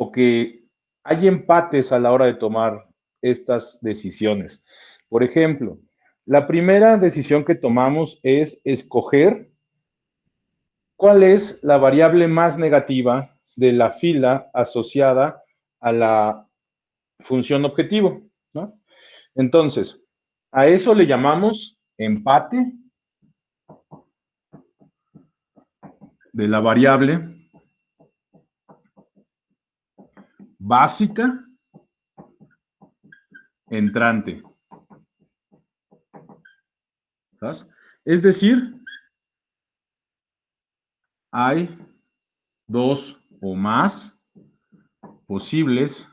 o que hay empates a la hora de tomar estas decisiones. Por ejemplo, la primera decisión que tomamos es escoger cuál es la variable más negativa de la fila asociada a la función objetivo, ¿no? Entonces, a eso le llamamos empate de la variable básica entrante. ¿Sabes? Es decir, hay dos o más posibles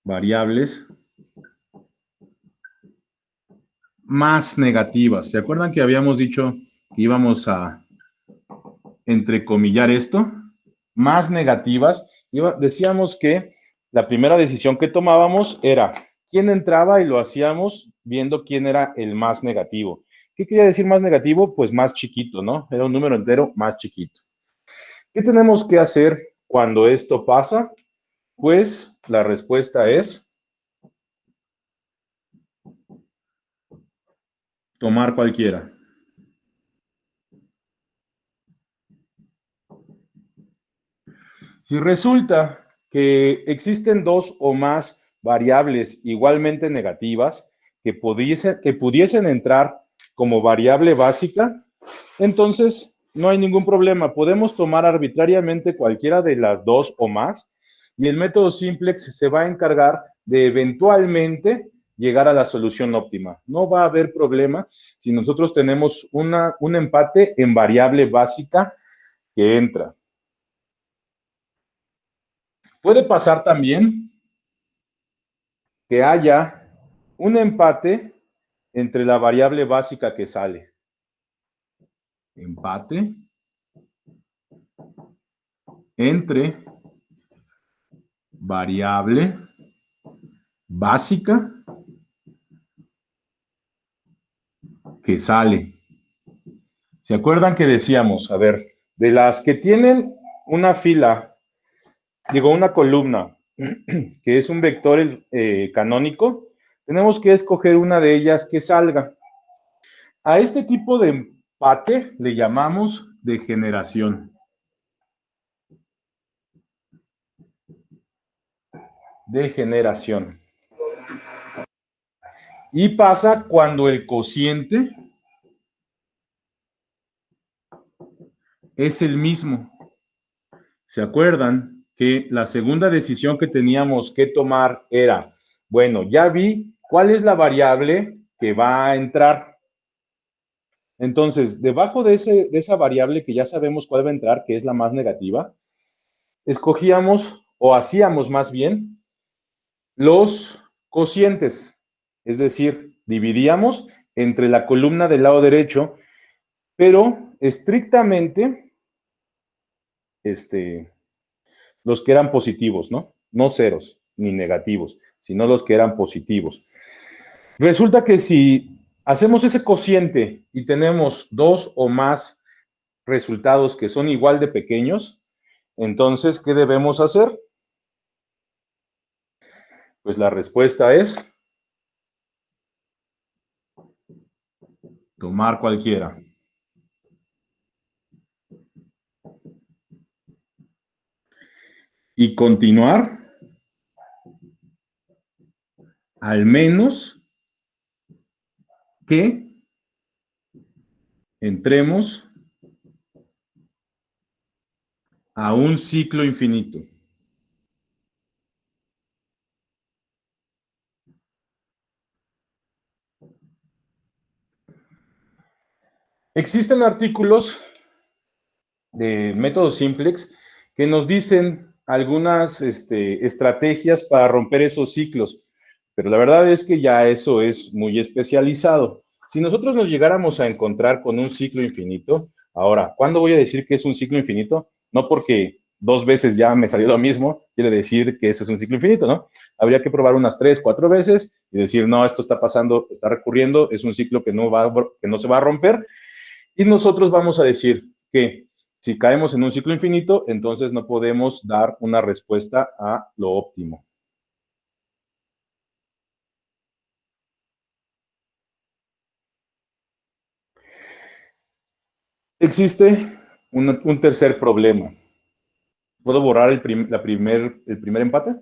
variables más negativas. ¿Se acuerdan que habíamos dicho que íbamos a entrecomillar esto? Más negativas. Decíamos que la primera decisión que tomábamos era quién entraba y lo hacíamos viendo quién era el más negativo. ¿Qué quería decir más negativo? Pues más chiquito, ¿no? Era un número entero más chiquito. ¿Qué tenemos que hacer cuando esto pasa? Pues la respuesta es tomar cualquiera. Si resulta que existen dos o más variables igualmente negativas que pudiesen entrar como variable básica, entonces no hay ningún problema. Podemos tomar arbitrariamente cualquiera de las dos o más y el método simplex se va a encargar de eventualmente llegar a la solución óptima. No va a haber problema si nosotros tenemos un empate en variable básica que entra. Puede pasar también que haya un empate entre la variable básica que sale. Empate entre variable básica que sale. ¿Se acuerdan que decíamos? A ver, de las que tienen una fila, digo, una columna, que es un vector canónico, tenemos que escoger una de ellas que salga. A este tipo de empate le llamamos degeneración. Degeneración. Y pasa cuando el cociente es el mismo. ¿Se acuerdan que la segunda decisión que teníamos que tomar era, bueno, ya vi cuál es la variable que va a entrar? Entonces, debajo de esa variable que ya sabemos cuál va a entrar, que es la más negativa, escogíamos o hacíamos más bien los cocientes, es decir, dividíamos entre la columna del lado derecho, pero estrictamente los que eran positivos, ¿no? No ceros ni negativos, sino los que eran positivos. Resulta que si hacemos ese cociente y tenemos dos o más resultados que son igual de pequeños, entonces, ¿qué debemos hacer? Pues la respuesta es tomar cualquiera. Y continuar al menos que entremos a un ciclo infinito. Existen artículos de método simplex que nos dicen algunas estrategias para romper esos ciclos, pero la verdad es que ya eso es muy especializado. Si nosotros nos llegáramos a encontrar con un ciclo infinito, ahora, ¿cuándo voy a decir que es un ciclo infinito? No porque dos veces ya me salió lo mismo, quiere decir que eso es un ciclo infinito, ¿no? Habría que probar unas 3, 4 veces y decir, no, esto está pasando, está recurriendo, es un ciclo que no se va a romper. Y nosotros vamos a decir que Si caemos en un ciclo infinito, entonces no podemos dar una respuesta a lo óptimo. Existe un tercer problema. ¿Puedo borrar el primer empate?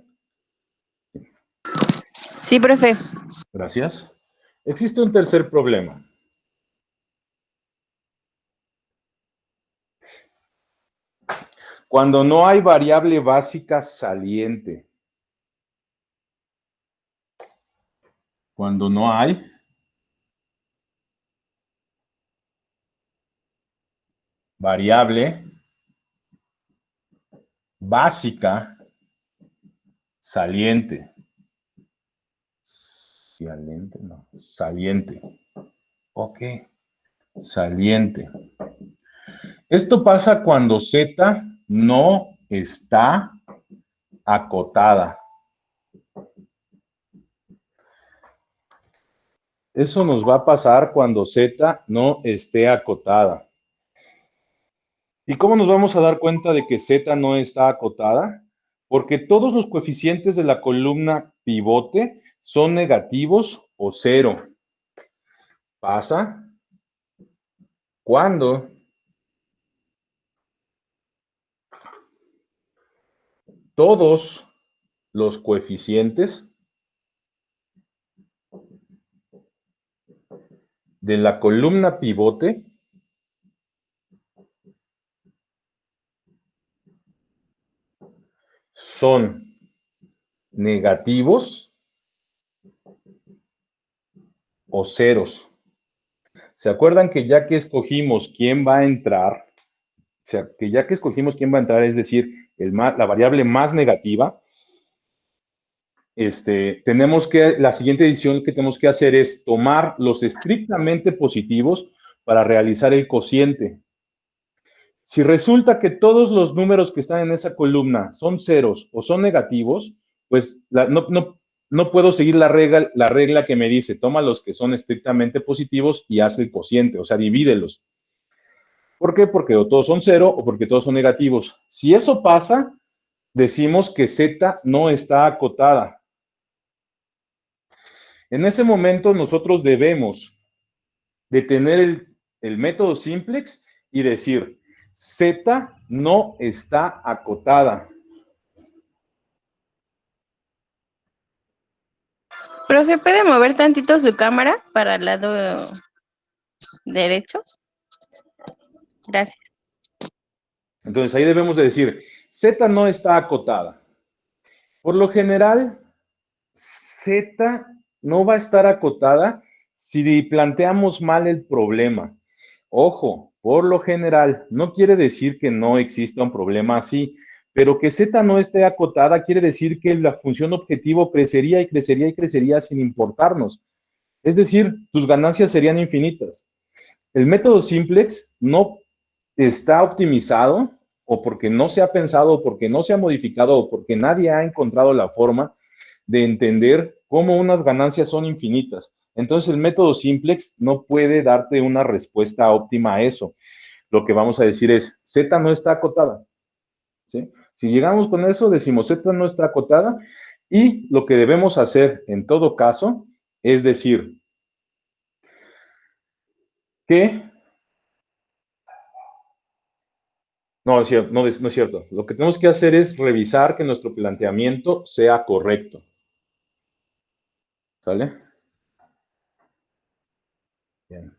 Sí, profe. Gracias. Existe un tercer problema. Cuando no hay variable básica saliente. Cuando no hay variable básica saliente. Saliente, no. Saliente. Ok. Saliente. Esto pasa cuando Z no está acotada. Eso nos va a pasar cuando Z no esté acotada. ¿Y cómo nos vamos a dar cuenta de que Z no está acotada? Porque todos los coeficientes de la columna pivote son negativos o cero. Pasa cuando todos los coeficientes de la columna pivote son negativos o ceros. ¿Se acuerdan que ya que escogimos quién va a entrar, es decir, la variable más negativa, la siguiente decisión que tenemos que hacer es tomar los estrictamente positivos para realizar el cociente. Si resulta que todos los números que están en esa columna son ceros o son negativos, pues no puedo seguir la regla que me dice, toma los que son estrictamente positivos y haz el cociente, o sea, divídelos. ¿Por qué? Porque o todos son cero o porque todos son negativos. Si eso pasa, decimos que Z no está acotada. En ese momento nosotros debemos de tener el método simplex y decir, Z no está acotada. Profe, ¿puede mover tantito su cámara para el lado derecho? Gracias. Entonces ahí debemos de decir, Z no está acotada. Por lo general, Z no va a estar acotada si planteamos mal el problema. Ojo, por lo general, no quiere decir que no exista un problema así, pero que Z no esté acotada quiere decir que la función objetivo crecería y crecería y crecería sin importarnos. Es decir, tus ganancias serían infinitas. El método simplex no está optimizado o porque no se ha pensado o porque no se ha modificado o porque nadie ha encontrado la forma de entender cómo unas ganancias son infinitas. Entonces el método simplex no puede darte una respuesta óptima a eso. Lo que vamos a decir es, Z no está acotada. ¿Sí? Si llegamos con eso, decimos Z no está acotada y lo que debemos hacer en todo caso es decir que no, no es cierto. Lo que tenemos que hacer es revisar que nuestro planteamiento sea correcto. ¿Sale? Bien.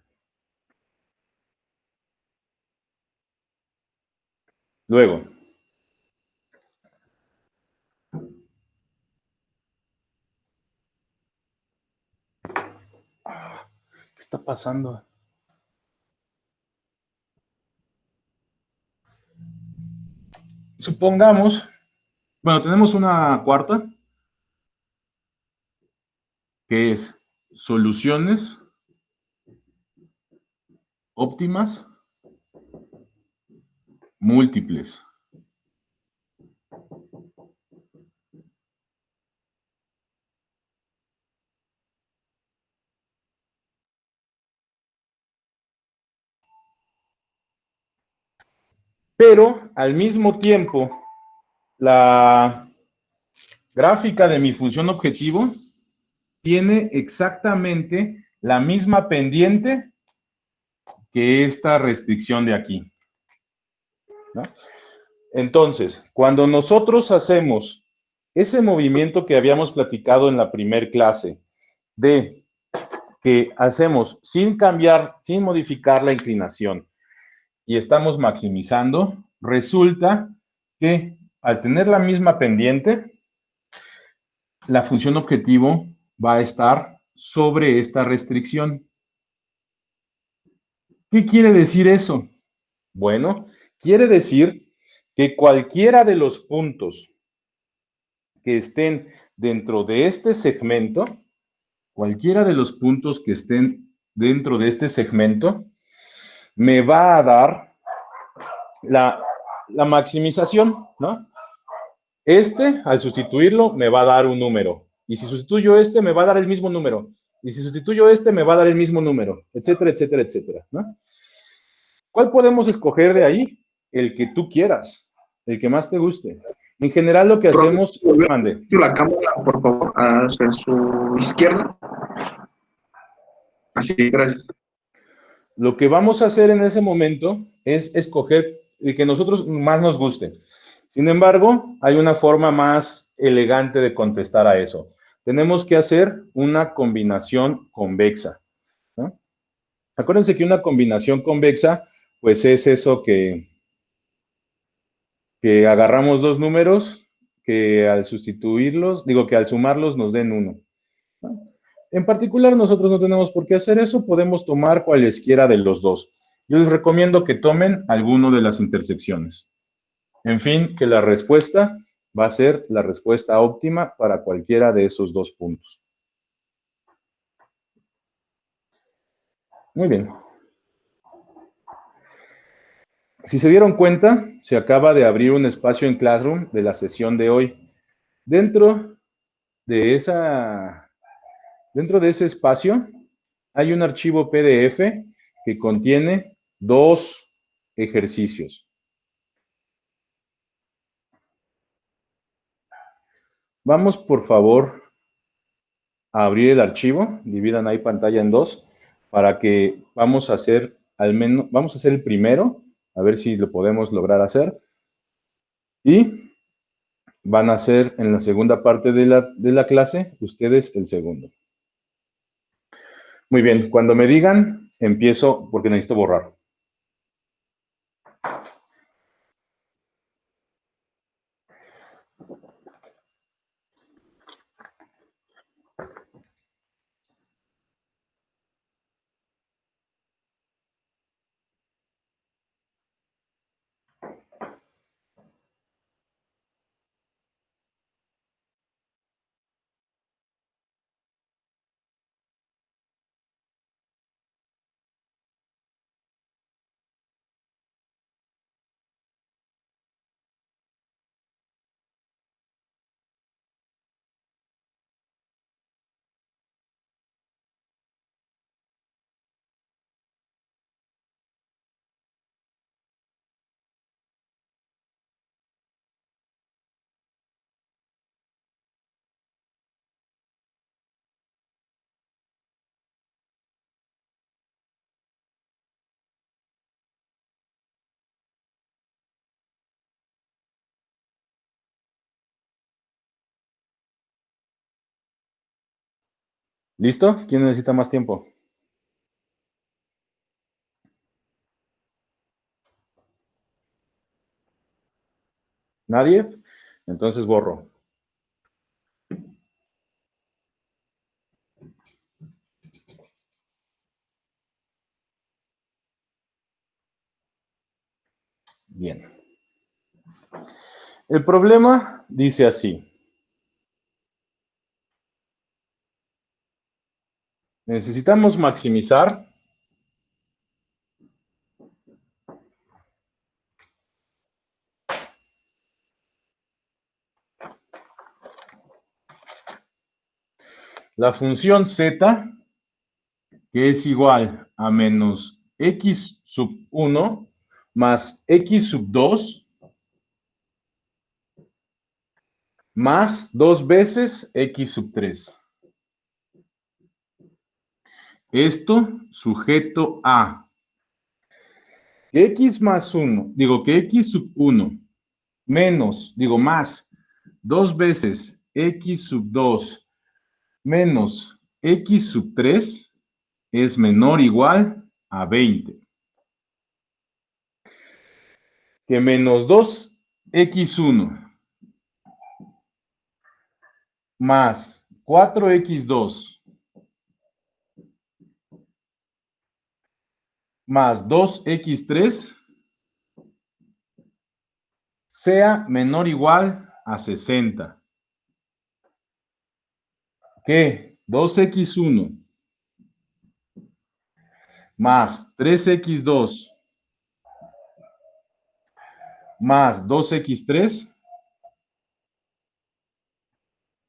Luego, ¿qué está pasando? Supongamos, bueno, tenemos una cuarta, que es soluciones óptimas múltiples. pero al mismo tiempo, la gráfica de mi función objetivo tiene exactamente la misma pendiente que esta restricción de aquí, ¿no? Entonces, cuando nosotros hacemos ese movimiento que habíamos platicado en la primer clase, de que hacemos sin cambiar, sin modificar la inclinación, y estamos maximizando, resulta que al tener la misma pendiente, la función objetivo va a estar sobre esta restricción. ¿Qué quiere decir eso? Bueno, quiere decir que cualquiera de los puntos que estén dentro de este segmento, cualquiera de los puntos que estén dentro de este segmento, me va a dar la maximización, ¿no? Al sustituirlo, me va a dar un número. Y si sustituyo me va a dar el mismo número. Y si sustituyo me va a dar el mismo número, etcétera, etcétera, etcétera, ¿no? ¿Cuál podemos escoger de ahí? El que tú quieras, el que más te guste. En general, lo que hacemos... Mande. La cámara, por favor, hacia su izquierda. Así, gracias. Lo que vamos a hacer en ese momento es escoger el que nosotros más nos guste. Sin embargo, hay una forma más elegante de contestar a eso. Tenemos que hacer una combinación convexa, ¿no? Acuérdense que una combinación convexa, pues es eso que agarramos dos números, que al sustituirlos, que al sumarlos nos den uno, ¿no? En particular, nosotros no tenemos por qué hacer eso, podemos tomar cualesquiera de los dos. Yo les recomiendo que tomen alguno de las intersecciones. En fin, que la respuesta va a ser la respuesta óptima para cualquiera de esos dos puntos. Muy bien. Si se dieron cuenta, se acaba de abrir un espacio en Classroom de la sesión de hoy. Dentro de ese espacio hay un archivo PDF que contiene dos ejercicios. Vamos, por favor, a abrir el archivo. Dividan ahí pantalla en dos para que vamos a hacer el primero, a ver si lo podemos lograr hacer. Y van a hacer en la segunda parte de la clase ustedes el segundo. Muy bien, cuando me digan, empiezo porque necesito borrar. ¿Listo? ¿Quién necesita más tiempo? ¿Nadie? Entonces borro. Bien. El problema dice así. Necesitamos maximizar la función z, que es igual a menos x sub 1 más x sub 2 más 2 veces x sub 3. Esto sujeto a que x más 1, digo que x sub 1 menos, digo más, 2 veces x sub 2 menos x sub 3 es menor o igual a 20. Que menos 2x1 más 4x2 más 2x3 sea menor o igual a 60. Que 2x1 más 3x2 más 2x3,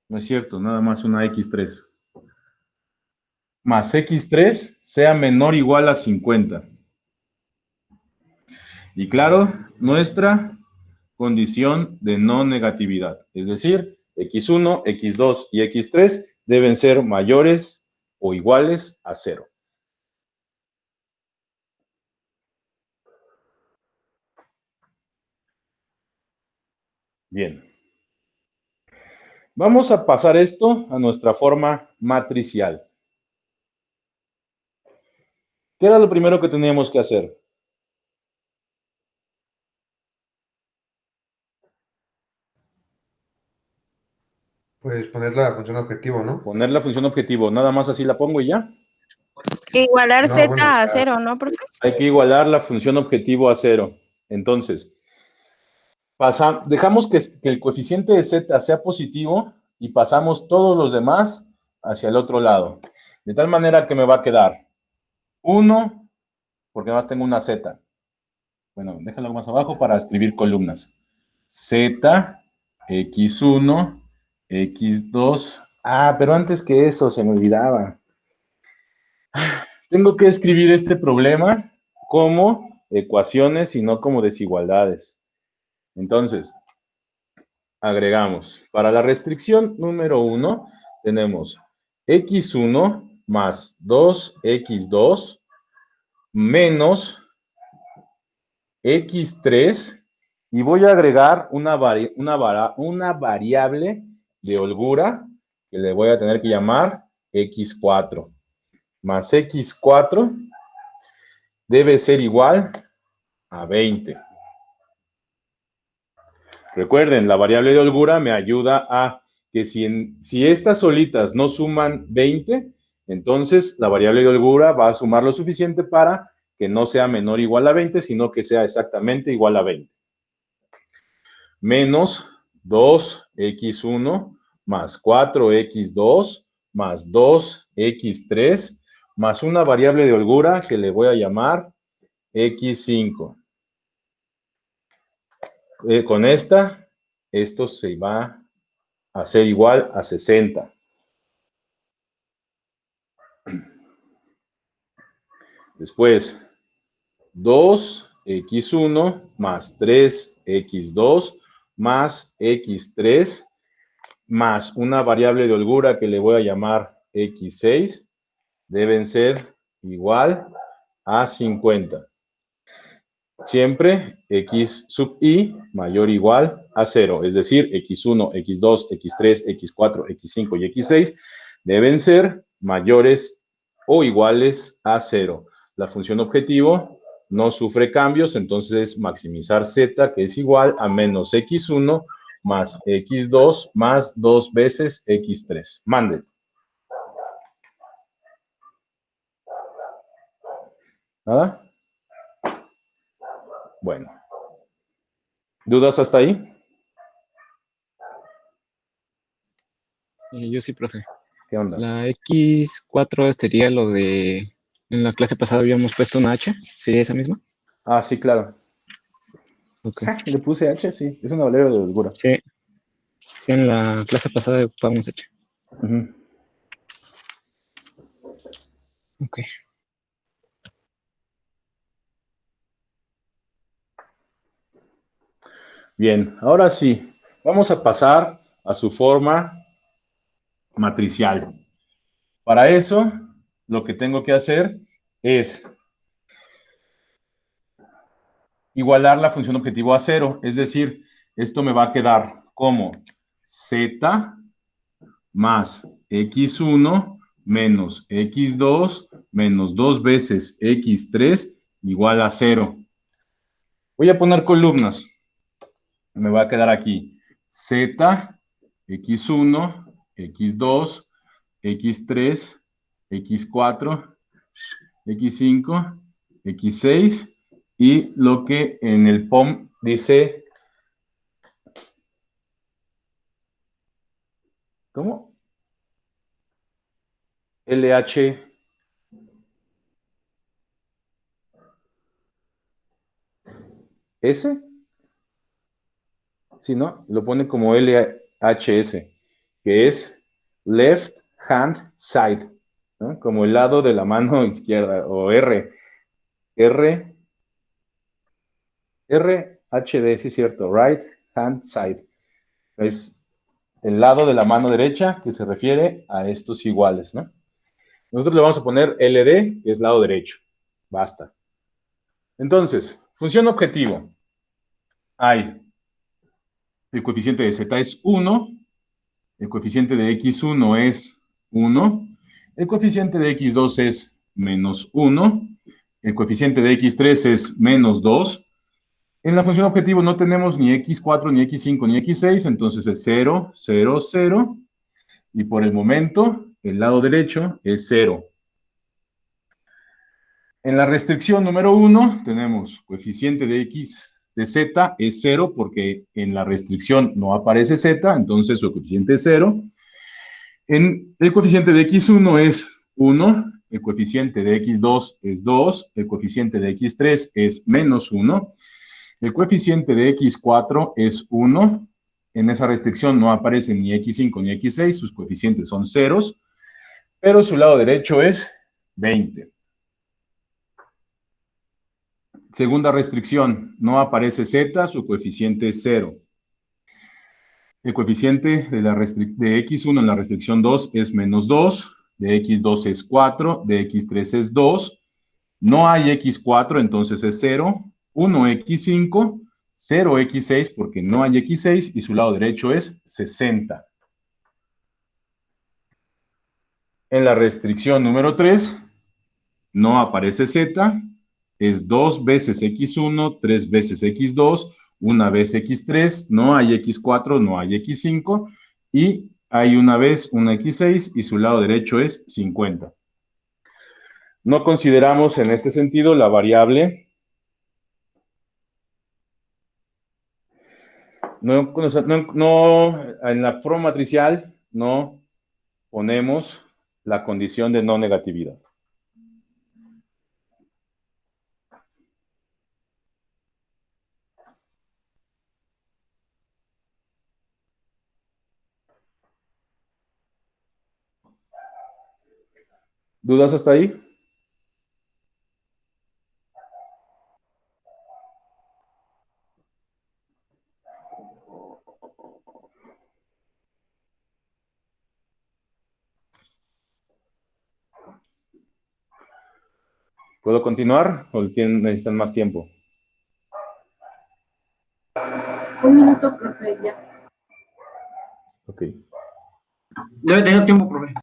no es cierto, nada más una x3, más x3 sea menor o igual a 50. Y claro, nuestra condición de no negatividad, es decir, x1, x2 y x3 deben ser mayores o iguales a 0. Bien. Vamos a pasar esto a nuestra forma matricial. ¿Qué era lo primero que teníamos que hacer? Pues poner la función objetivo, ¿no? Poner la función objetivo. Nada más así la pongo y ya. Igualar No, Z bueno, o a sea, 0, ¿no, profe? Hay que igualar la función objetivo a 0. Entonces, dejamos que el coeficiente de z sea positivo y pasamos todos los demás hacia el otro lado. De tal manera que me va a quedar 1, porque además tengo una z. Bueno, déjalo más abajo para escribir columnas. Z, x1, x2. Ah, pero antes que eso se me olvidaba. Tengo que escribir este problema como ecuaciones y no como desigualdades. Entonces, agregamos. Para la restricción número 1, tenemos x1 más 2x2 menos x3 y voy a agregar una variable de holgura que le voy a tener que llamar x4 más x4 debe ser igual a 20. Recuerden, la variable de holgura me ayuda a que si estas solitas no suman 20, entonces la variable de holgura va a sumar lo suficiente para que no sea menor o igual a 20, sino que sea exactamente igual a 20. Menos 2x1 más 4x2 más 2x3 más una variable de holgura que le voy a llamar x5. Con esto se va a hacer igual a 60. Después, 2x1 más 3x2 más x3 más una variable de holgura que le voy a llamar x6 deben ser igual a 50. Siempre x sub i mayor o igual a 0, es decir, x1, x2, x3, x4, x5 y x6 deben ser mayores o iguales a 0. La función objetivo no sufre cambios, entonces maximizar z, que es igual a menos x1 más x2 más 2 veces x3. Mande. ¿Nada? Bueno. ¿Dudas hasta ahí? Yo sí, profe. ¿Qué onda? La X4 sería lo de... En la clase pasada habíamos puesto una H. ¿Sería esa misma? Ah, sí, claro. Ok. Le puse H, sí. Es una variable de holgura. Sí. Sí, en la clase pasada ocupamos H. Uh-huh. Ok. Bien, ahora sí, vamos a pasar a su forma matricial. Para eso, lo que tengo que hacer es igualar la función objetivo a cero, es decir, esto me va a quedar como z más x1 menos x2 menos 2 veces x3 igual a cero. Voy a poner columnas. Me va a quedar aquí z, x1, x2, x3, x4, x5, x6 y lo que en el POM dice, ¿cómo? LH. ¿S? Si no, lo pone como LHS, que es Left Hand Side, ¿no? Como el lado de la mano izquierda, o RHD, sí es cierto, Right Hand Side. Es el lado de la mano derecha que se refiere a estos iguales, ¿no? Nosotros le vamos a poner LD, que es lado derecho. Basta. Entonces, función objetivo. Hay el coeficiente de z es 1, el coeficiente de x1 es 1, el coeficiente de x2 es menos 1, el coeficiente de x3 es menos 2. En la función objetivo no tenemos ni x4, ni x5, ni x6, entonces es 0, 0, 0. Y por el momento, el lado derecho es 0. En la restricción número 1 tenemos coeficiente de x de z es 0 porque en la restricción no aparece z, entonces su coeficiente es 0. El coeficiente de x1 es 1, el coeficiente de x2 es 2, el coeficiente de x3 es menos 1, el coeficiente de x4 es 1. En esa restricción no aparecen ni x5 ni x6, sus coeficientes son ceros, pero su lado derecho es 20. Segunda restricción, no aparece z, su coeficiente es 0. El coeficiente de x1 en la restricción 2 es menos 2, de x2 es 4, de x3 es 2. No hay x4, entonces es 0. 1x5, 0x6 porque no hay x6 y su lado derecho es 60. En la restricción número 3, no aparece z, es 2 veces x1, 3 veces x2, una vez x3, no hay x4, no hay x5, y hay una vez una x6 y su lado derecho es 50. No consideramos en este sentido la variable. En la forma matricial no ponemos la condición de no negatividad. ¿Dudas hasta ahí? ¿Puedo continuar o necesitan más tiempo? Un minuto, profe, ya. Ok. Debe tener tiempo, profe.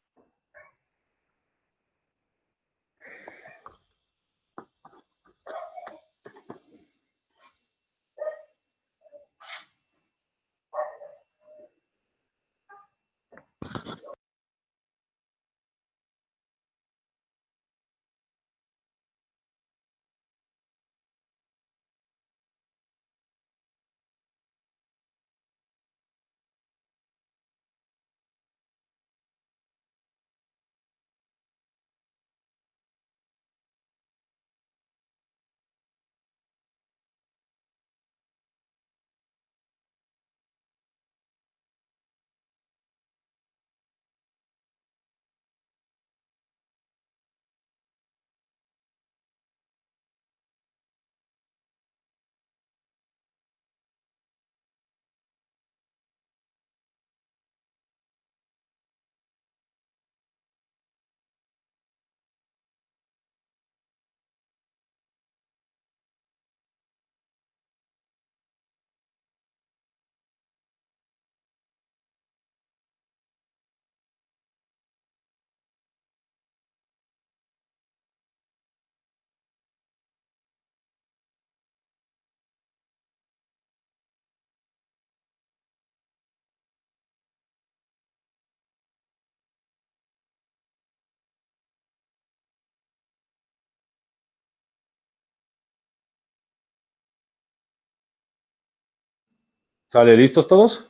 ¿Sale? ¿Listos todos?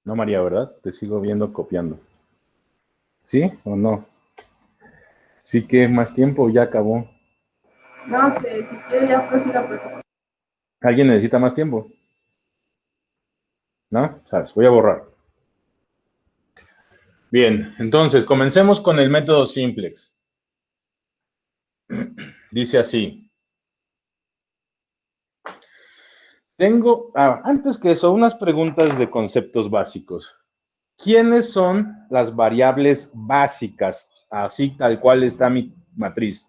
No, María, ¿verdad? Te sigo viendo copiando. ¿Sí o no? Sí que más tiempo, ya acabó. No, que si quiere ya prosiga, porque ¿Alguien necesita más tiempo? ¿No? ¿Sabes? Voy a borrar. Bien, entonces comencemos con el método simplex. Dice así. Antes que eso, unas preguntas de conceptos básicos. ¿Quiénes son las variables básicas? Así tal cual está mi matriz.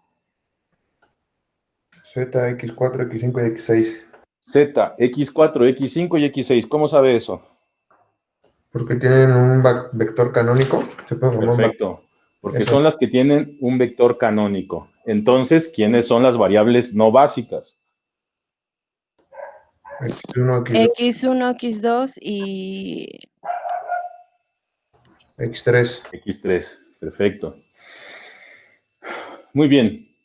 Z, X4, X5 y X6. Z, X4, X5 y X6. ¿Cómo sabe eso? Porque tienen un vector canónico. Se puede formar un vector. Perfecto. Porque Eso. son las que tienen un vector canónico. Entonces, ¿quiénes son las variables no básicas? X1, X2, X1, X2 y X3. X3. Perfecto. Muy bien.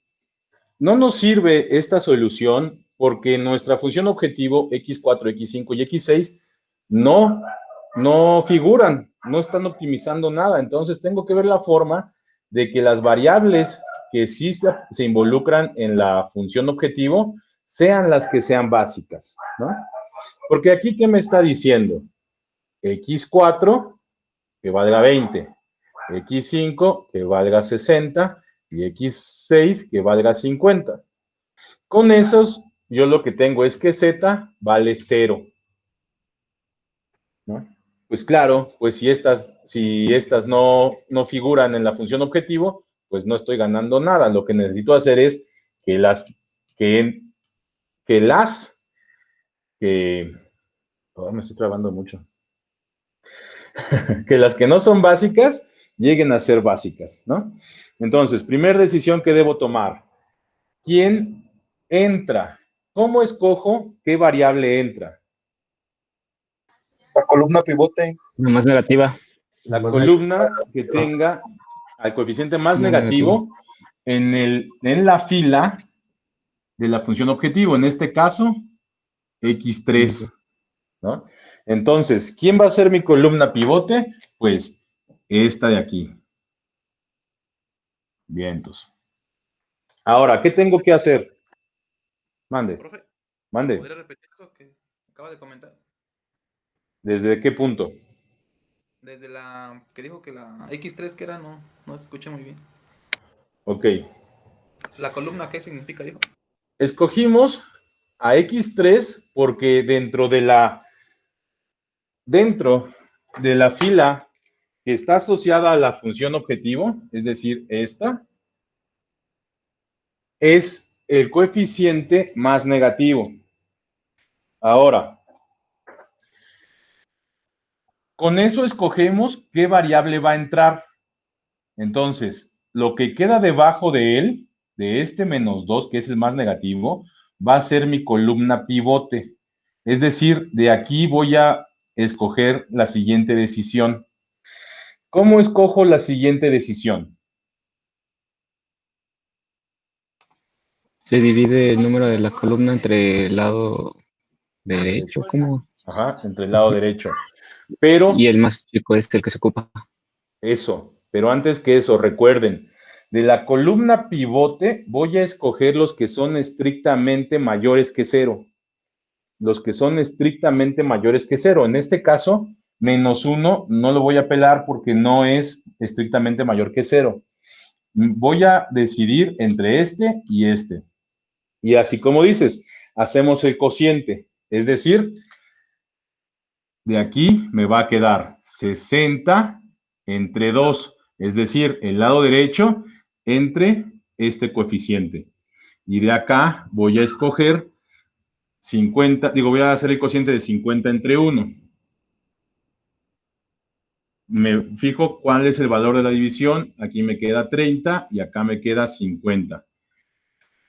No nos sirve esta solución porque nuestra función objetivo X4, X5 y X6 no figuran, no están optimizando nada. Entonces tengo que ver la forma de que las variables que sí se involucran en la función objetivo sean las que sean básicas, ¿no? Porque aquí, ¿qué me está diciendo? X4 que valga 20, X5 que valga 60 y X6 que valga 50. Con esos, yo lo que tengo es que Z vale 0, ¿no? Pues claro, pues si estas no figuran en la función objetivo, pues no estoy ganando nada. Lo que necesito hacer es que que, que las, que, oh, me estoy trabando mucho, que las que no son básicas lleguen a ser básicas, ¿no? Entonces, primera decisión que debo tomar. ¿Quién entra? ¿Cómo escojo qué variable entra? La columna pivote. Una más negativa. La columna que tenga al coeficiente más Más negativo en la fila de la función objetivo, en este caso, X3, ¿no? Entonces, ¿quién va a ser mi columna pivote? Pues esta de aquí. Vientos. Ahora, ¿qué tengo que hacer? Mande, Profe, mande. ¿podría repetir eso que acaba de comentar? ¿Desde qué punto? Desde la que dijo que la X3 que era, no escuché muy bien. Ok. La columna, ¿qué significa, dijo? Escogimos a X3 porque dentro de la fila que está asociada a la función objetivo, es decir, esta, es el coeficiente más negativo. Ahora, con eso escogemos qué variable va a entrar. Entonces, lo que queda debajo de él, de este -2, que es el más negativo, va a ser mi columna pivote. Es decir, de aquí voy a escoger la siguiente decisión. ¿Cómo escojo la siguiente decisión? Se divide el número de la columna entre el lado derecho, ¿cómo? Ajá, entre el lado derecho. Pero Y el más chico es el que se ocupa. pero antes que eso, recuerden, de la columna pivote voy a escoger los que son estrictamente mayores que 0. Los que son estrictamente mayores que 0. En este caso, -1 no lo voy a pelar porque no es estrictamente mayor que 0. Voy a decidir entre este y este. Y así como dices, hacemos el cociente. Es decir, de aquí me va a quedar 60 entre 2, es decir, el lado derecho entre este coeficiente. Y de acá voy a escoger 50, voy a hacer el cociente de 50 entre 1. Me fijo cuál es el valor de la división. Aquí me queda 30 y acá me queda 50.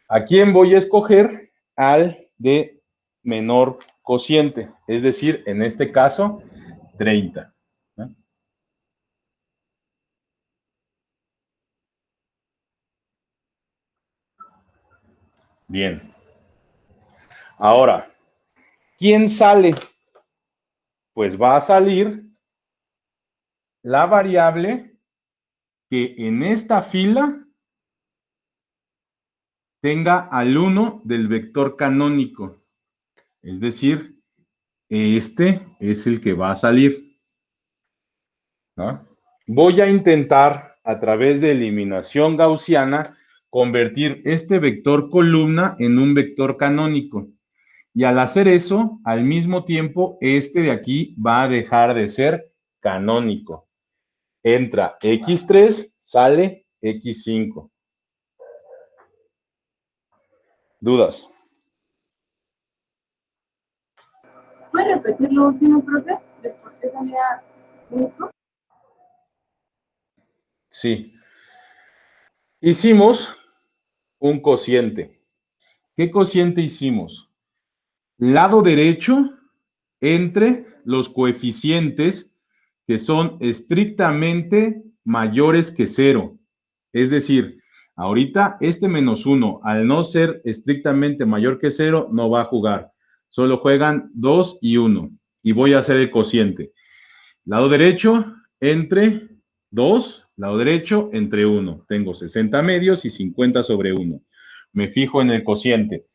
¿A quién voy a escoger? Al de menor cociente, es decir, en este caso, 30. ¿No? Bien. Ahora, ¿quién sale? Pues va a salir la variable que en esta fila tenga al 1 del vector canónico. Es decir, este es el que va a salir, ¿no? Voy a intentar, a través de eliminación gaussiana, convertir este vector columna en un vector canónico. Y al hacer eso, al mismo tiempo, este de aquí va a dejar de ser canónico. Entra X3, sale X5. ¿Dudas? ¿Puede repetir lo último, profe? ¿De por qué salía 5? Sí. Hicimos un cociente. ¿Qué cociente hicimos? Lado derecho entre los coeficientes que son estrictamente mayores que 0. Es decir, ahorita este -1, al no ser estrictamente mayor que 0, no va a jugar. Solo juegan 2 y 1. Y voy a hacer el cociente. Lado derecho entre 2, lado derecho entre 1. Tengo 60 medios y 50 sobre 1. Me fijo en el cociente.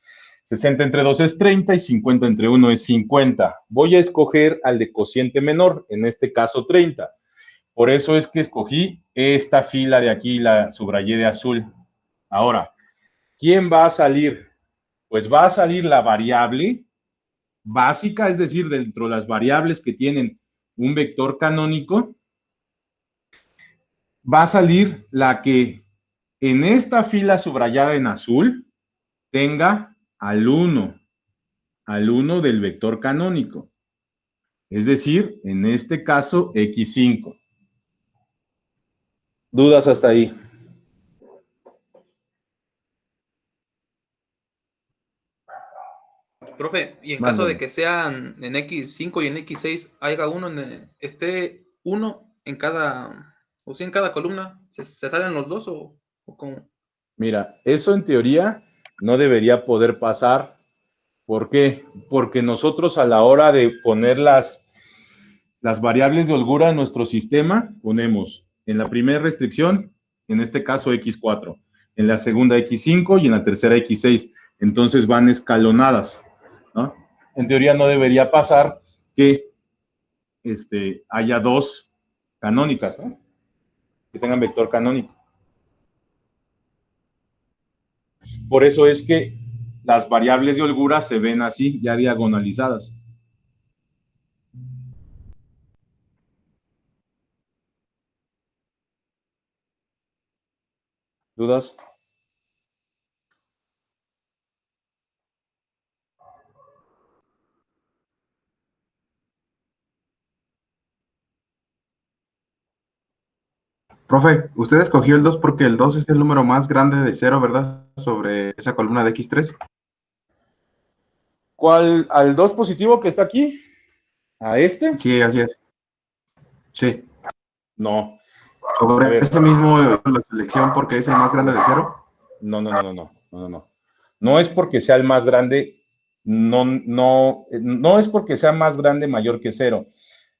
60 entre 2 es 30 y 50 entre 1 es 50. Voy a escoger al de cociente menor, en este caso 30. Por eso es que escogí esta fila de aquí, la subrayé de azul. Ahora, ¿quién va a salir? Pues va a salir la variable básica, es decir, dentro de las variables que tienen un vector canónico, va a salir la que en esta fila subrayada en azul tenga al 1 del vector canónico. Es decir, en este caso, X5. ¿Dudas hasta ahí? Profe, y en caso Mándame. de que sean en X5 y en X6, haya uno esté uno en cada, o sea, en cada columna, ¿se salen los dos o cómo? Mira, eso en teoría no debería poder pasar. ¿Por qué? Porque nosotros a la hora de poner las variables de holgura en nuestro sistema, ponemos en la primera restricción, en este caso X4, en la segunda X5 y en la tercera X6. Entonces van escalonadas, ¿no? En teoría no debería pasar que haya dos canónicas, ¿no? Que tengan vector canónico. Por eso es que las variables de holgura se ven así, ya diagonalizadas. ¿Dudas? Profe, usted escogió el 2 porque el 2 es el número más grande de 0, ¿verdad? Sobre esa columna de X3. ¿Cuál? ¿Al 2 positivo que está aquí? ¿A este? Sí, así es. Sí. No. A Sobre ver. ese mismo la selección porque es el más grande de 0. No. No es porque sea el más grande, no es porque sea más grande mayor que 0.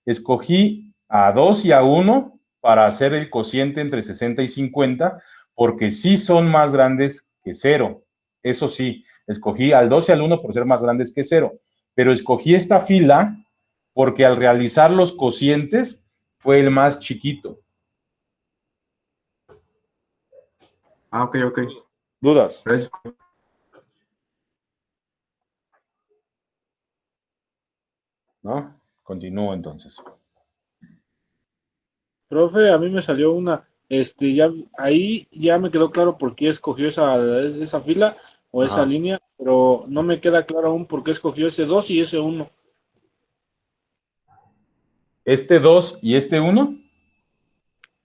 Escogí a 2 y a 1 para hacer el cociente entre 60 y 50, porque sí son más grandes que 0. Eso sí, escogí al 2 y al 1 por ser más grandes que 0, pero escogí esta fila porque al realizar los cocientes fue el más chiquito. Ah, ok. ¿Dudas? Gracias. ¿No? Continúo entonces. Profe, a mí me salió una, ya ahí ya me quedó claro por qué escogió esa fila o esa Ajá. línea, pero no me queda claro aún por qué escogió ese 2 y ese 1. ¿Este 2 y este 1?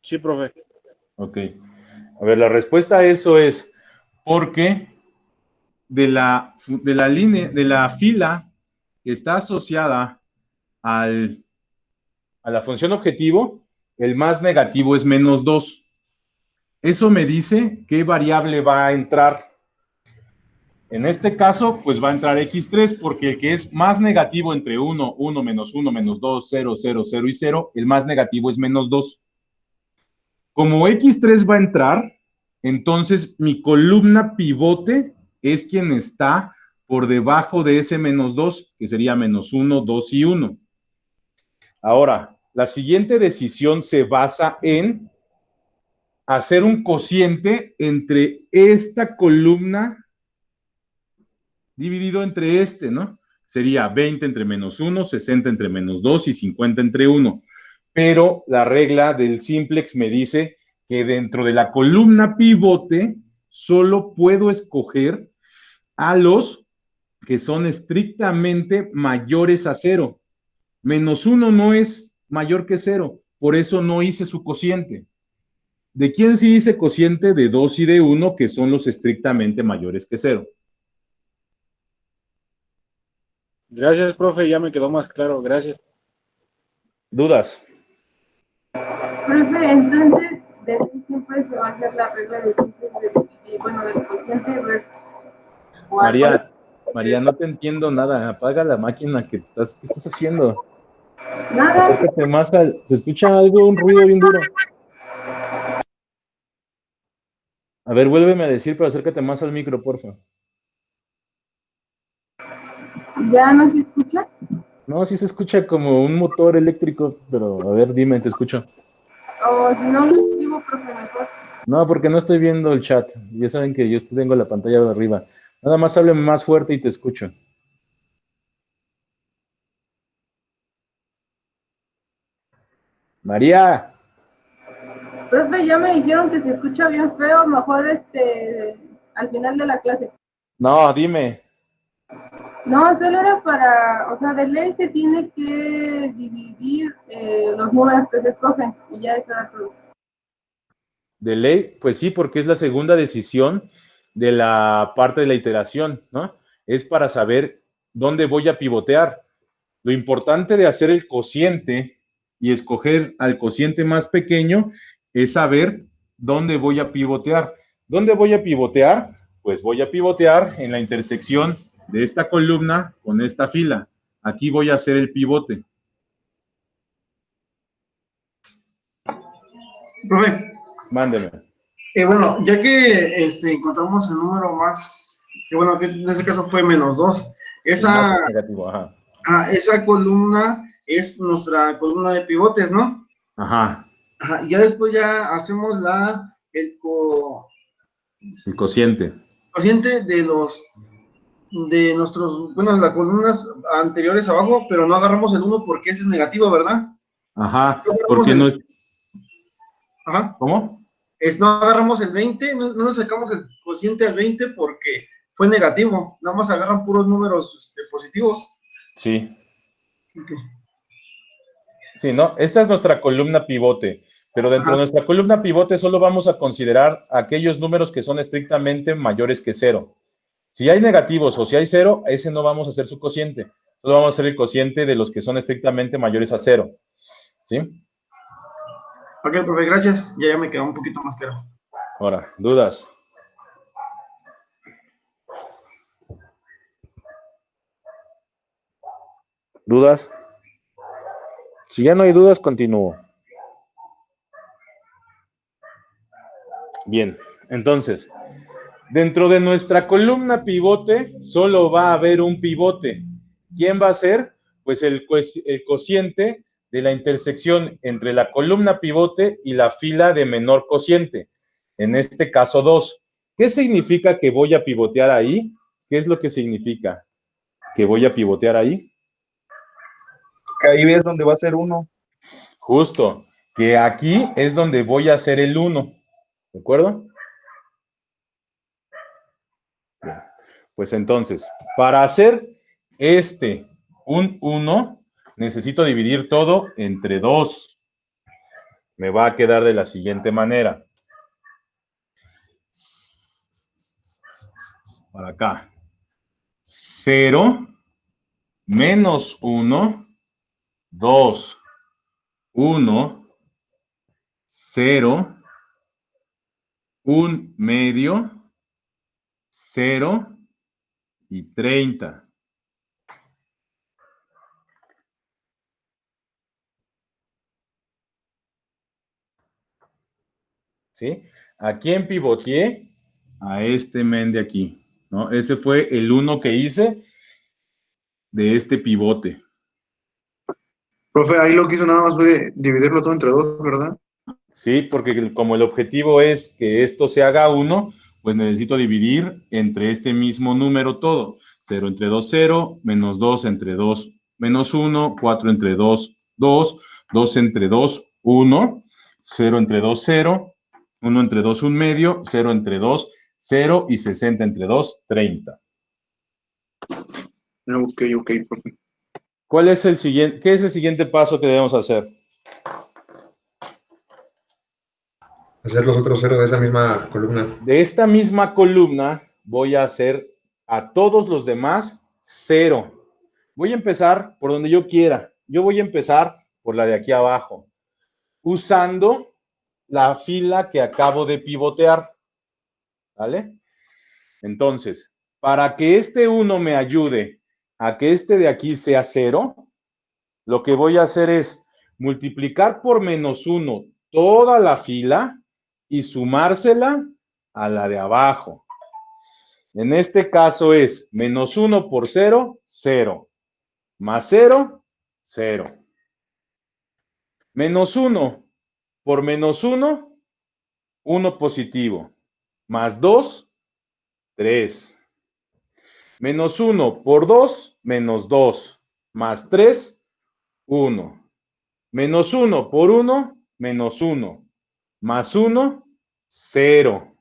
Sí, profe. Ok. A ver, la respuesta a eso es porque de la línea, de la fila que está asociada a la función objetivo, el más negativo es -2. Eso me dice qué variable va a entrar. En este caso, pues va a entrar X3 porque el que es más negativo entre 1, 1, menos 2, 0, 0, 0 y 0, el más negativo es menos 2. Como X3 va a entrar, entonces mi columna pivote es quien está por debajo de ese menos 2, que sería menos 1, 2 y 1. Ahora, la siguiente decisión se basa en hacer un cociente entre esta columna dividido entre este, ¿no? Sería 20 entre menos 1, 60 entre menos 2 y 50 entre 1. Pero la regla del simplex me dice que dentro de la columna pivote solo puedo escoger a los que son estrictamente mayores a 0. Menos 1 no es mayor que 0, por eso no hice su cociente. ¿De quién sí hice cociente? De 2 y de 1, que son los estrictamente mayores que 0. Gracias, profe, ya me quedó más claro, gracias. ¿Dudas? Profe, entonces, de aquí siempre se va a hacer la regla de simple de dividir, bueno, del cociente ver. María, no te entiendo nada. Apaga la máquina ¿qué estás haciendo? Nada. Acércate más al... ¿Se escucha algo, un ruido bien duro? A ver, vuélveme a decir, pero acércate más al micro, porfa. ¿Ya no se escucha? No, sí se escucha como un motor eléctrico, pero a ver, dime, te escucho. O si no, lo escribo, profe, mejor. No, porque no estoy viendo el chat. Ya saben que yo tengo la pantalla de arriba. Nada más háblame más fuerte y te escucho. María. Profe, ya me dijeron que se escucha bien feo, mejor al final de la clase. No, dime. No, solo era para, o sea, de ley se tiene que dividir los números que se escogen y ya eso era todo. De ley, pues sí, porque es la segunda decisión de la parte de la iteración, ¿no? Es para saber dónde voy a pivotear. Lo importante de hacer el cociente y escoger al cociente más pequeño es saber dónde voy a pivotear. ¿Dónde voy a pivotear? Pues voy a pivotear en la intersección de esta columna con esta fila. Aquí voy a hacer el pivote. Profe, Mándeme. bueno, ya que encontramos el número más, que bueno, que en este caso fue menos 2, esa, Negativo, ajá. esa columna es nuestra columna de pivotes, ¿no? Ajá. Ajá, y ya después ya hacemos el cociente. Cociente de nuestros, bueno, las columnas anteriores abajo, pero no agarramos el 1 porque ese es negativo, ¿verdad? Ajá, porque no es... Ajá. ¿Cómo? No agarramos el 20, no le sacamos el cociente al 20 porque fue negativo, nada más agarran puros números positivos. Sí. Okay. Sí, ¿no? Esta es nuestra columna pivote, pero dentro de nuestra columna pivote solo vamos a considerar aquellos números que son estrictamente mayores que 0. Si hay negativos o si hay 0, ese no vamos a hacer su cociente. Solo vamos a hacer el cociente de los que son estrictamente mayores a 0. ¿Sí? Ok, profe, gracias. Ya me quedó un poquito más claro. Ahora, ¿dudas? ¿Dudas? Si ya no hay dudas, continúo. Bien, entonces, dentro de nuestra columna pivote, solo va a haber un pivote. ¿Quién va a ser? Pues el cociente de la intersección entre la columna pivote y la fila de menor cociente. En este caso, 2. ¿Qué significa que voy a pivotear ahí? ¿Qué es lo que significa que voy a pivotear ahí? Que ahí ves donde va a ser 1. Justo, que aquí es donde voy a hacer el 1. ¿De acuerdo? Bien. Pues entonces, para hacer un 1, necesito dividir todo entre 2. Me va a quedar de la siguiente manera. Para acá. 0, menos 1, 2, 1, 0, 1 medio, 0, y 30. ¿Sí? ¿A quién pivoteé? A este men de aquí, ¿no? Ese fue el 1 que hice de este pivote. Profe, ahí lo que hizo nada más fue dividirlo todo entre 2, ¿verdad? Sí, porque como el objetivo es que esto se haga 1, pues necesito dividir entre este mismo número todo. 0 entre 2, 0, menos 2 entre 2, menos 1, 4 entre 2, 2, 2 entre 2, 1, 0 entre 2, 0, 1 entre 2, 1 medio, 0 entre 2, 0 y 60 entre 2, 30. Ok, profe. ¿Cuál es el siguiente? ¿Qué es el siguiente paso que debemos hacer? Hacer los otros 0 de esa misma columna. De esta misma columna voy a hacer a todos los demás 0. Voy a empezar por donde yo quiera. Yo voy a empezar por la de aquí abajo, usando la fila que acabo de pivotear. ¿Vale? Entonces, para que este 1 me ayude a que este de aquí sea 0, lo que voy a hacer es multiplicar por menos 1 toda la fila y sumársela a la de abajo. En este caso es menos 1 por 0, 0. Más 0, 0. Menos 1 por menos 1, 1 positivo. Más 2, 3. Menos 1 por 2, menos 2. Más 3, 1. Menos 1 por 1, menos 1. Más 1, 0.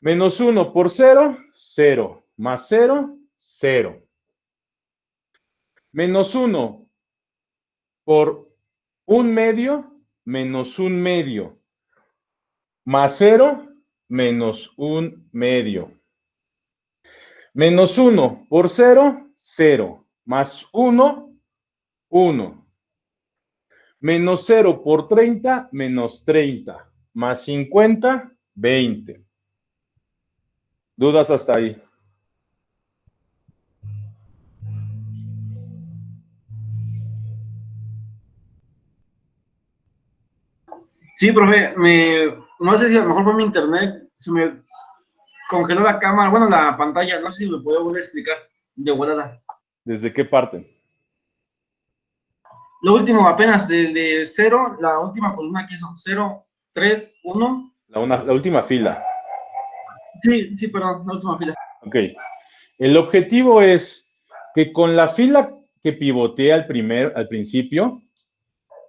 Menos 1 por 0, 0. Más 0, 0. Menos 1 por 1 medio, menos 1 medio. Más 0, menos 1 medio. Menos 1 por 0, 0. Más 1, 1. Menos 0 por 30, menos 30. Más 50, 20. ¿Dudas hasta ahí? Sí, profe, no sé si a lo mejor fue mi internet, se me congeló la cámara, bueno, la pantalla, no sé si me puede volver a explicar de volada. ¿Desde qué parte? Lo último, apenas de 0, la última columna que hizo, 0, 3, 1. La última fila. Sí, perdón, la última fila. Ok. El objetivo es que con la fila que pivoteé al principio,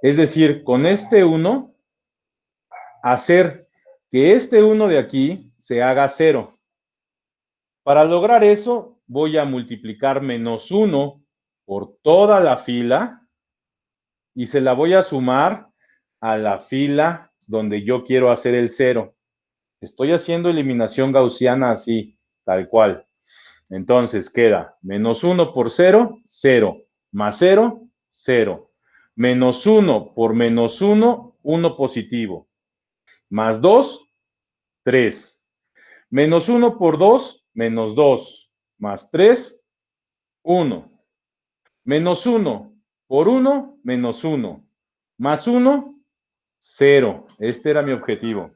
es decir, con este 1, hacer que este 1 de aquí se haga 0. Para lograr eso, voy a multiplicar menos 1 por toda la fila y se la voy a sumar a la fila donde yo quiero hacer el 0. Estoy haciendo eliminación gaussiana así, tal cual. Entonces queda menos 1 por 0, 0. Más 0, 0. Menos 1 por menos 1, 1 positivo. Más 2, 3. Menos 1 por 2, menos 2. Más 3, 1. Menos 1 por 1, menos 1. Más 1, 0. Este era mi objetivo.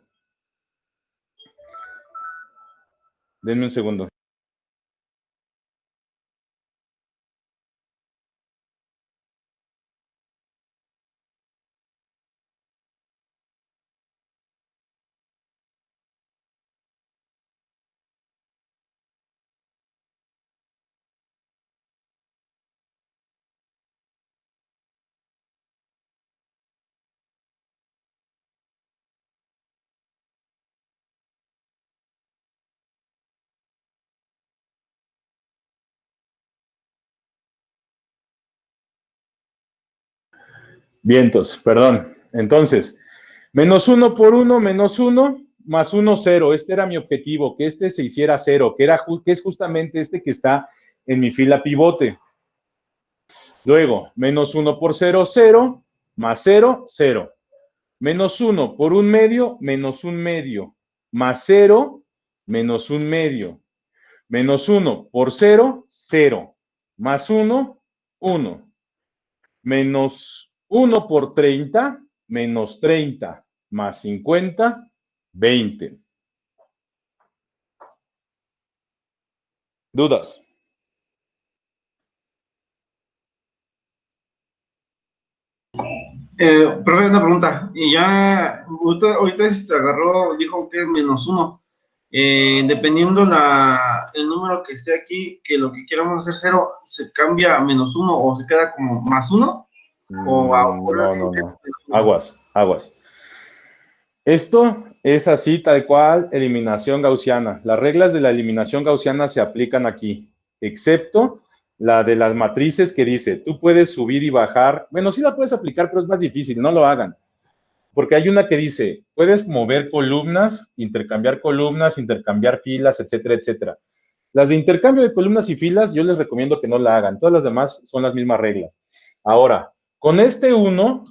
Denme un segundo. Vientos, perdón. Entonces, menos 1 por 1, menos 1, más 1, 0. Este era mi objetivo, que este se hiciera 0, que es justamente este que está en mi fila pivote. Luego, menos 1 por 0, 0, más 0, 0. Menos 1 por 1 medio, menos 1 medio. Más 0, menos 1 medio. Menos 1 por 0, 0. Más 1, 1. Menos 1 por 30, menos 30. Más 50, 20. ¿Dudas? Profe, una pregunta. Y ya, ahorita se agarró, dijo que es menos 1. Dependiendo el número que esté aquí, que lo que queramos hacer 0, ¿se cambia a menos 1 o se queda como más 1? No. Aguas, aguas. Esto es así, tal cual, eliminación gaussiana. Las reglas de la eliminación gaussiana se aplican aquí, excepto la de las matrices que dice, tú puedes subir y bajar. Bueno, sí la puedes aplicar, pero es más difícil, no lo hagan. Porque hay una que dice, puedes mover columnas, intercambiar filas, etcétera, etcétera. Las de intercambio de columnas y filas, yo les recomiendo que no la hagan. Todas las demás son las mismas reglas. Ahora, con este 1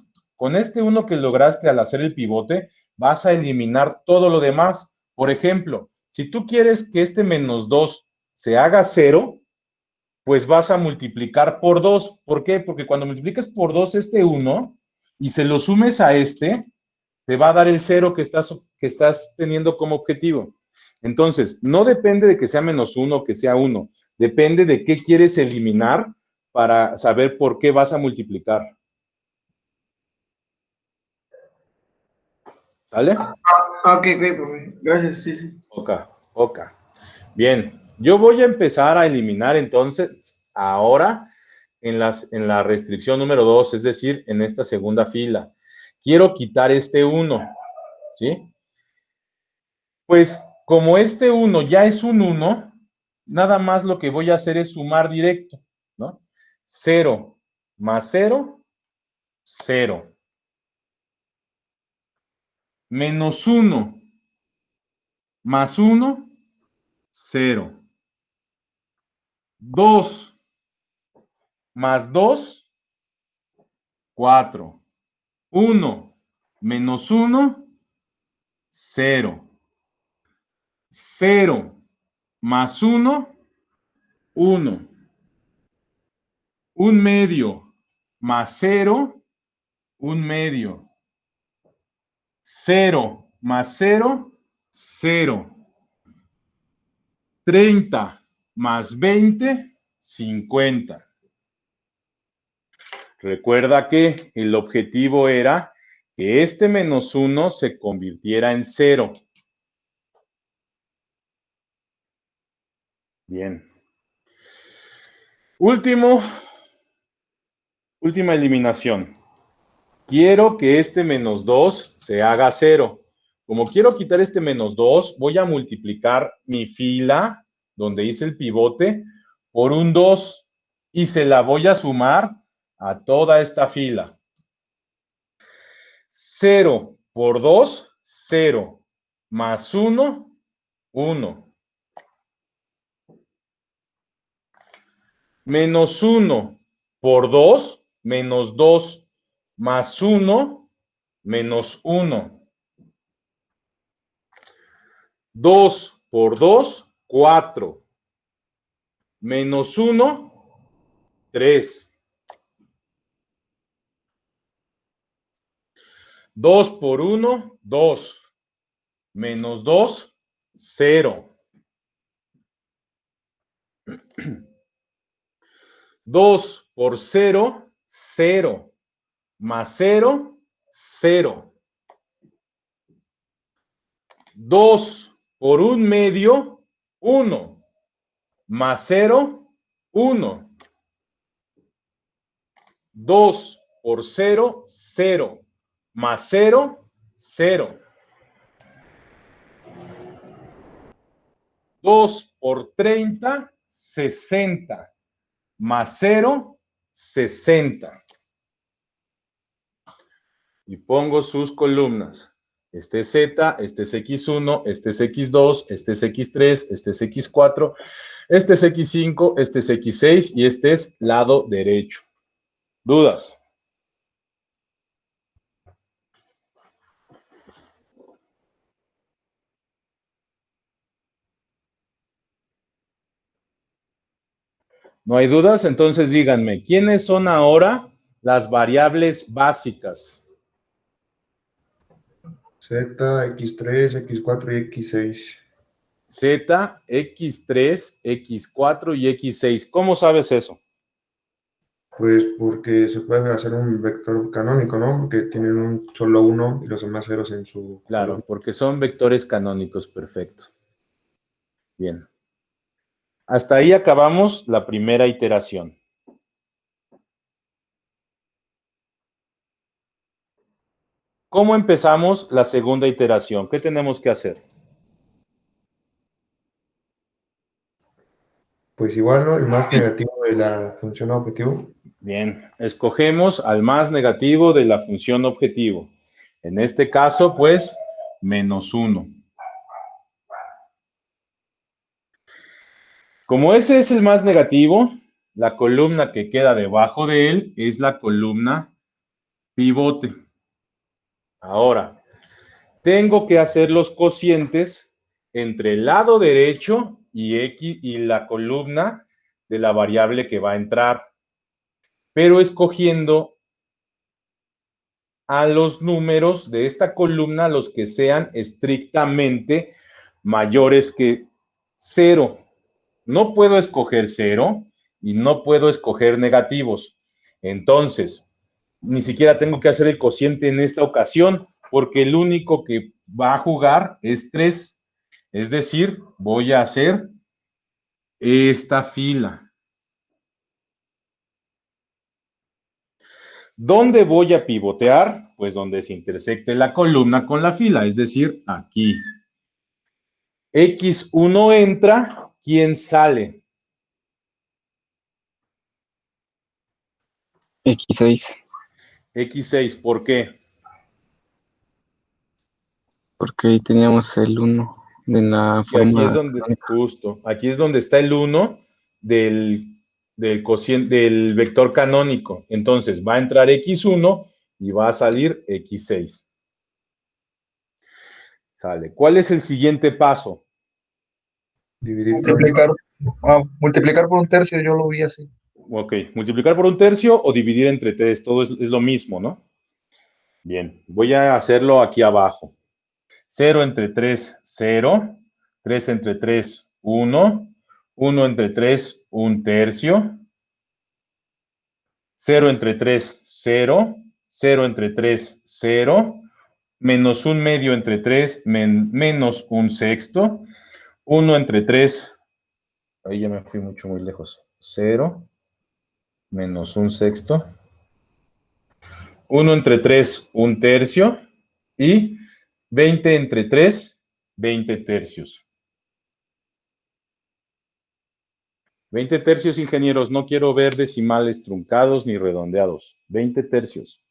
que lograste al hacer el pivote, vas a eliminar todo lo demás. Por ejemplo, si tú quieres que este menos 2 se haga 0, pues vas a multiplicar por 2. ¿Por qué? Porque cuando multipliques por 2 este 1 y se lo sumes a este, te va a dar el 0 que estás teniendo como objetivo. Entonces, no depende de que sea menos 1 o que sea 1. Depende de qué quieres eliminar para saber por qué vas a multiplicar. ¿Sale? Ok, profe. Gracias, sí. Ok. Bien, yo voy a empezar a eliminar entonces ahora en la restricción número 2, es decir, en esta segunda fila. Quiero quitar este 1, ¿sí? Pues como este 1 ya es un 1, nada más lo que voy a hacer es sumar directo, ¿no? 0 más 0, 0. Menos 1 más 1, 0. 2 más 2, 4. 1 menos 1, 0. 0 más 1, 1. 1 medio más 0, 1 medio. 0 más 0, 0. 30 más 20, 50. Recuerda que el objetivo era que este menos 1 se convirtiera en 0. Bien. Última eliminación. Quiero que este menos 2 se haga 0. Como quiero quitar este menos 2, voy a multiplicar mi fila, donde hice el pivote, por un 2 y se la voy a sumar a toda esta fila. 0 por 2, 0. Más 1, 1. Menos 1 por 2, menos 2. Más 1, menos 1. 2 por 2, 4. Menos 1, 3. 2 por 1, 2. Menos 2, 0. 2 por 0, 0. Más 0, 0. 2 por 1 medio, 1. Más 0, 1. 2 por 0, 0. Más 0, 0. 2 por 30, 60. Más 0, 60. Y pongo sus columnas. Este es Z, este es X1, este es X2, este es X3, este es X4, este es X5, este es X6 y este es lado derecho. ¿Dudas? ¿No hay dudas? Entonces díganme, ¿quiénes son ahora las variables básicas? Z, X3, X4 y X6. Z, X3, X4 y X6. ¿Cómo sabes eso? Pues porque se puede hacer un vector canónico, ¿no? Porque tienen solo uno y los demás ceros en su Claro, columna. porque son vectores canónicos, perfecto. Bien. Hasta ahí acabamos la primera iteración. ¿Cómo empezamos la segunda iteración? ¿Qué tenemos que hacer? Pues igual, ¿no? El más negativo de la función objetivo. Bien, escogemos al más negativo de la función objetivo. En este caso, pues, -1. Como ese es el más negativo, la columna que queda debajo de él es la columna pivote. Ahora, tengo que hacer los cocientes entre el lado derecho y X y la columna de la variable que va a entrar, pero escogiendo a los números de esta columna, los que sean estrictamente mayores que 0. No puedo escoger 0 y no puedo escoger negativos. Entonces, ni siquiera tengo que hacer el cociente en esta ocasión, porque el único que va a jugar es 3. Es decir, voy a hacer esta fila. ¿Dónde voy a pivotear? Pues donde se intersecte la columna con la fila, es decir, aquí. X1 entra, ¿quién sale? X6, X6, ¿por qué? porque ahí teníamos el 1 de la Que aquí es forma donde, canónica. justo, aquí es donde está el 1 del cociente, del vector canónico. Entonces va a entrar X1 y va a salir X6. Sale. ¿Cuál es el siguiente paso? Dividir Multiplicar por un tercio, yo lo vi así. Ok, multiplicar por un tercio o dividir entre 3, todo es lo mismo, ¿no? Bien, voy a hacerlo aquí abajo. 0 entre 3, 0. 3 entre 3, 1. 1 entre 3, 1 tercio. 0 entre 3, 0. 0 entre 3, 0. Menos 1 medio entre 3, menos 1 sexto. 1 entre 3, ahí ya me fui muy lejos. 0. Menos 1 sexto. 1 entre 3, 1 tercio. Y 20 entre 3, 20 tercios. 20 tercios, ingenieros, no quiero ver decimales truncados ni redondeados. 20 tercios.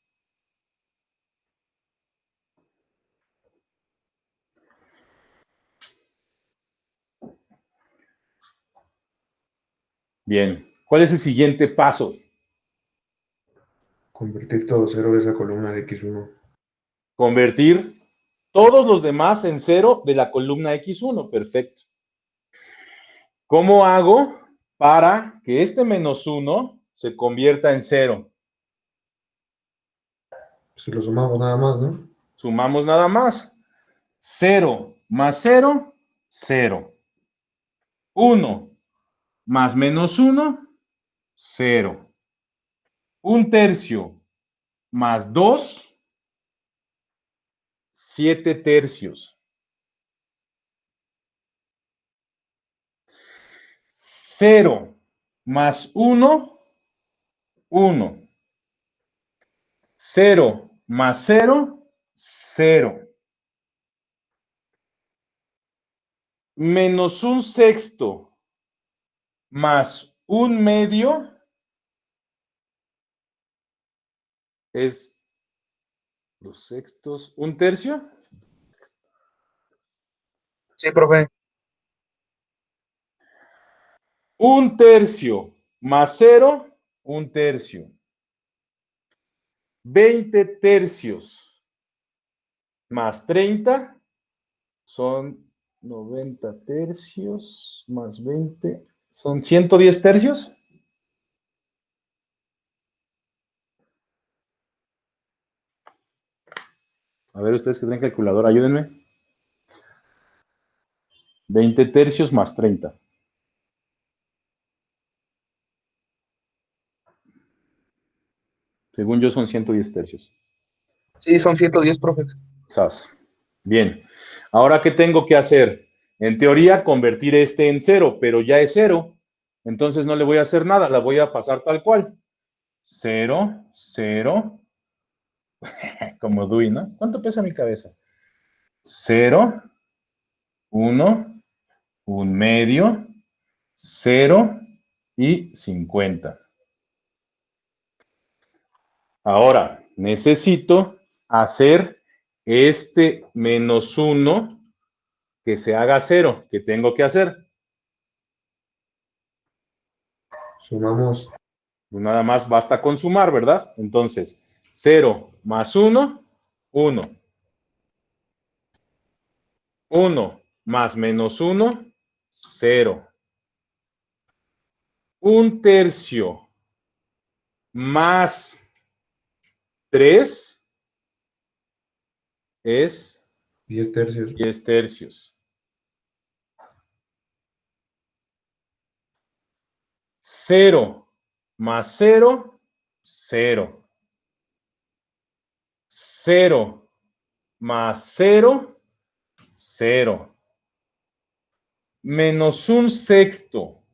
Bien, ¿cuál es el siguiente paso? Convertir todo cero de esa columna de X1. Convertir todos los demás en 0 de la columna X1. Perfecto. ¿Cómo hago para que este -1 se convierta en 0? Si lo sumamos nada más, ¿no? Sumamos nada más. 0 más 0, 0. 1 más -1, 0. 1 tercio más 2, 7 tercios. 0 más 1, 1. 0 más 0, 0. Menos 1 sexto más 1 medio es 2 sextos, 1 tercio. Sí, profe. 1 tercio más 0, 1 tercio. 20 tercios más 30 son 90 tercios más 20, son 110 tercios. A ver, ustedes que tienen calculadora, ayúdenme. 20 tercios más 30. Según yo son 110 tercios. Sí, son 110, profe. Sas. Bien. Ahora, ¿qué tengo que hacer? En teoría, convertir este en 0, pero ya es 0. Entonces no le voy a hacer nada, la voy a pasar tal cual. 0, 0. Como Dewey, ¿no? ¿Cuánto pesa mi cabeza? 0, 1, 1/2, 0 y 50. Ahora, necesito hacer este menos 1 que se haga 0. ¿Qué tengo que hacer? Sumamos. Pues nada más basta con sumar, ¿verdad? Entonces, 0 más 1, 1. 1 más menos 1, 0. 1/3 más 3 es 10 tercios. 10 tercios. 0 más 0, 0. 0 más 0, 0. Menos 1/6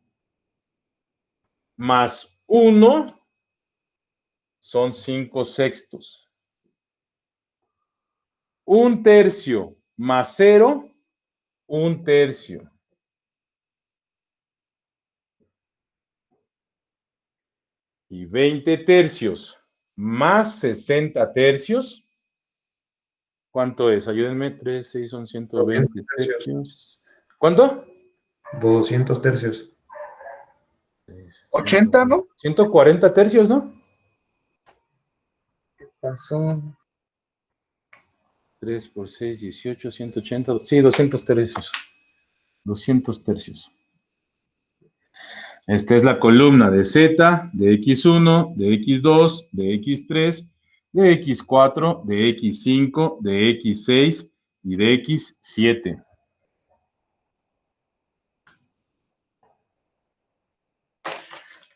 más 1 son 5/6. 1/3 más 0, 1/3. Y 20 tercios más 60 tercios. ¿Cuánto es? Ayúdenme. 3, 6 son 120 tercios. ¿Cuánto? 200 tercios. 80, ¿no? 140 tercios, ¿no? Pasó. 3 por 6, 18, 180. Sí, 200 tercios. 200 tercios. Esta es la columna de Z, de X1, de X2, de X3, de X4, de X5, de X6 y de X7.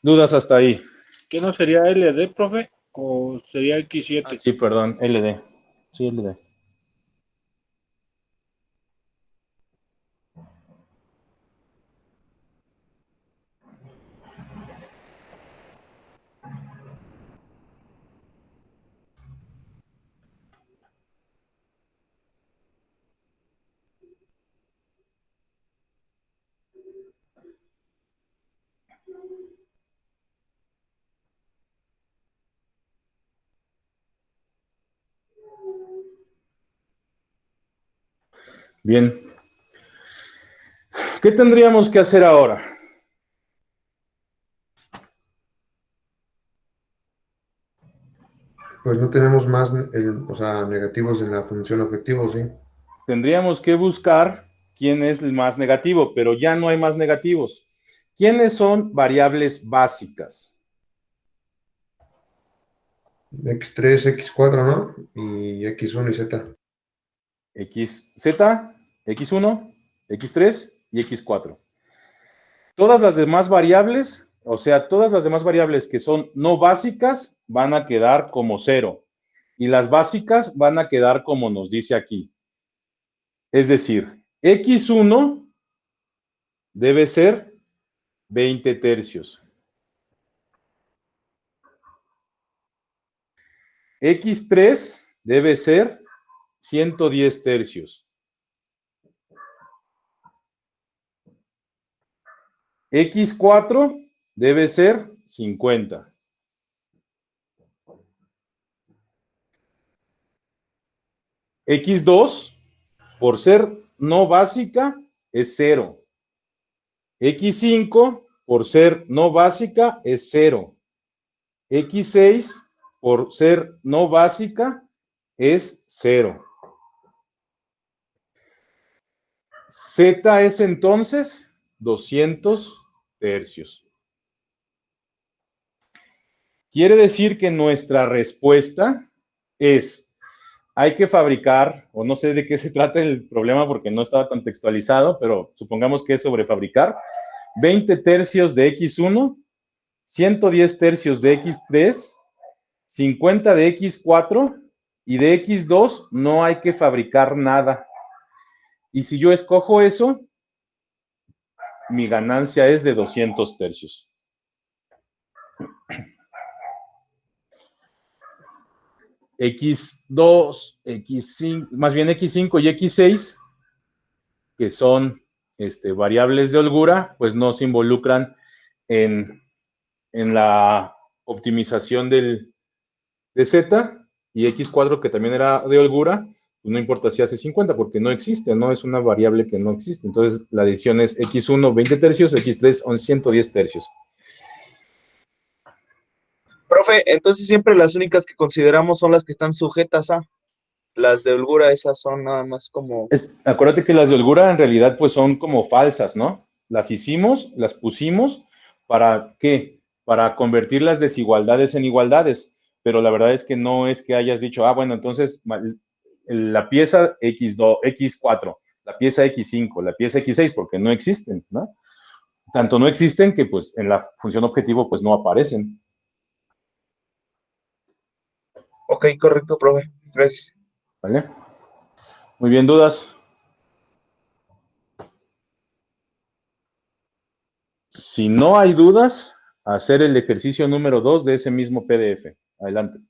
¿Dudas hasta ahí? ¿Qué no sería LD, profe? ¿O sería X7? Sí, perdón, LD. Sí, LD. Bien. ¿Qué tendríamos que hacer ahora? Pues no tenemos más, o sea, negativos en la función objetivo, ¿sí? Tendríamos que buscar quién es el más negativo, pero ya no hay más negativos. ¿Quiénes son variables básicas? X3, X4, ¿no? Y X1 y Z. XZ, X1, X3 y X4. Todas las demás variables, o sea, todas las demás variables que son no básicas van a quedar como 0. Y las básicas van a quedar como nos dice aquí. Es decir, X1 debe ser 20 tercios. X3 debe ser 110 tercios. X4 debe ser 50. X2, por ser no básica, es 0. X5, por ser no básica, es 0. X6, por ser no básica, es 0. Z es entonces 200 tercios. Quiere decir que nuestra respuesta es hay que fabricar, o no sé de qué se trata el problema porque no estaba contextualizado, pero supongamos que es sobre fabricar 20 tercios de X1, 110 tercios de X3, 50 de X4 y de X2 no hay que fabricar nada. Y si yo escojo eso, mi ganancia es de 200 tercios. X2, X5, más bien X5 y X6, que son variables de holgura, pues no se involucran en la optimización de Z, y X4, que también era de holgura, pues no importa si hace 50, porque no existe, no es una variable que no existe. Entonces, la adición es X1, 20 tercios, X3, 110 tercios. Profe, entonces siempre las únicas que consideramos son las que están sujetas a. Las de holgura, esas son nada más como... Acuérdate que las de holgura en realidad pues son como falsas, ¿no? Las hicimos, las pusimos, ¿para qué? Para convertir las desigualdades en igualdades, pero la verdad es que no es que hayas dicho, bueno, entonces la pieza X2, X4, la pieza X5, la pieza X6, porque no existen, ¿no? Tanto no existen que pues en la función objetivo pues no aparecen. Ok, correcto, profe. Gracias. ¿Vale? Muy bien, ¿dudas? Si no hay dudas, hacer el ejercicio número 2 de ese mismo PDF. Adelante.